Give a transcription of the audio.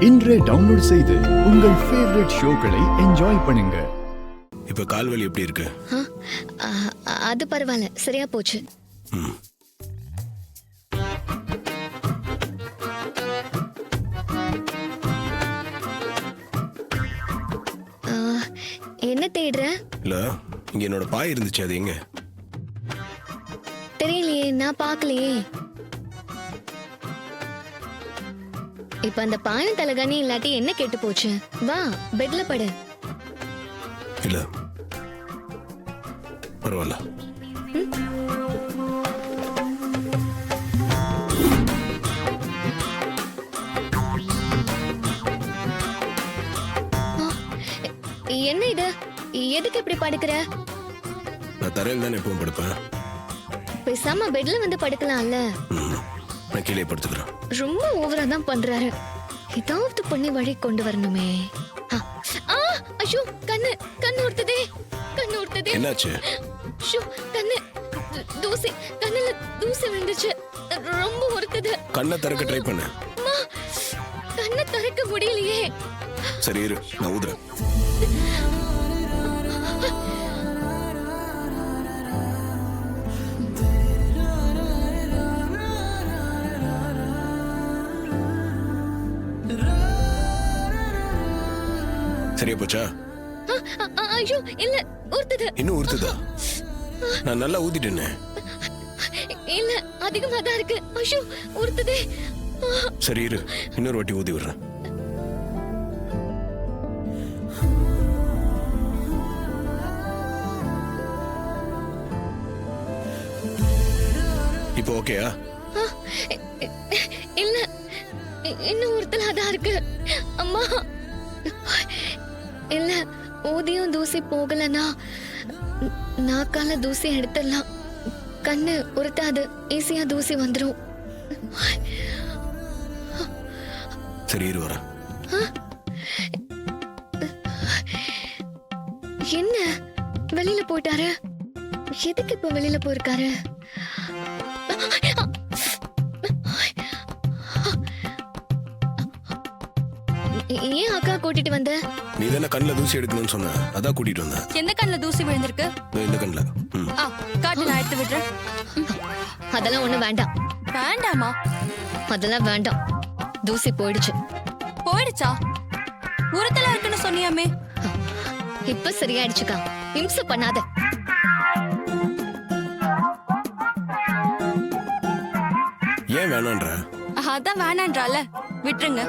இன்றே டவுன்லோட் செய்து உங்கள் ஃபேவரட் ஷோக்களை என்ஜாய் பண்ணுங்க. இப்ப கால்வலி எப்படி இருக்கு? அது பரவாயில்ல, சரியா போச்சு. என்ன தேடுற? இல்ல, இங்க என்னோட பாய் இருந்துச்சு, அது எங்க? தெரியலையே, நான் பார்க்கலையே. இப்ப அந்த பாயம் தலகாணி இல்லாட்டி என்ன கேட்டு போச்சு? வா, பெட்ல படு. இல்ல பரவாயில்ல. என்ன இது? எதுக்கு இப்படி படுக்கிற? நான் தரையில் தானே எப்பவும் படுப்பேன். பேசாம பெட்ல வந்து படுக்கலாம்ல. நான் கீழே படுத்துக்கிறேன். ரொம்ப ஓவரா தான் பண்றாரு. ஏதாவது பண்ணி வழி கொண்டு வரணுமே. ஐயோ, கண்ணு கண்ணு உறுத்துதே, கண்ணு உறுத்துதே. என்னாச்சு? ஷோ, கண்ணு தூசி, கண்ணுல தூசி விழுந்துச்சு, ரொம்ப உறுத்துது. கண்ணை திறக்க ட்ரை பண்ணு. கண்ணை திறக்க முடியலையே. சரி இரு, நான் ஊதுறேன். சரியா போச்சா? ஐயோ இல்ல, ஊர்த்துது. இன்னும் ஊர்த்துதா? நான் நல்லா ஊதிட்டேனே. இல்ல, அதிகமா தான் இருக்கு. ஐயோ, ஊர்த்துதே. சரி இரு, இன்னொரு வாட்டி ஊதி விடுறேன். இப்போ ஓகேயா? இல்ல, இன்னும் ஊர்த்தலா தான் இருக்கு. அம்மா, இல்ல, ஊதியும் தூசி போகலனா நாக்கால தூசி எடுத்துடலாம். கண்ணு உறுத்தாது, ஈஸியா தூசி வந்துரும். சரி இரு வரேன். என்ன வெளியில போயிட்டாரு? எதுக்கு இப்ப வெளியில போயிருக்காரு? ஏன் அக்கா கூட்டிட்டு வந்த? நீ தானே கண்ணுல தூசி எடுக்கணும்னு சொன்ன, அதான் கூட்டிட்டு வந்தேன். எந்த கண்ணுல தூசி விழுந்திருக்கு? இந்த கண்ணுல. காட்டு, நான் எடுத்து விடுறேன். அதெல்லாம் ஒண்ணு வேண்டாம். வேண்டாமா? அதெல்லாம் வேண்டாம், தூசி போயிடுச்சு. போயிடுச்சா? உரத்தலா இருக்குன்னு சொன்னியாமே. இப்ப சரியாயிடுச்சுக்கா, இம்சை பண்ணாத. ஏன் வேணான்ற? அதான் வேணான்றால, விட்டுருங்க.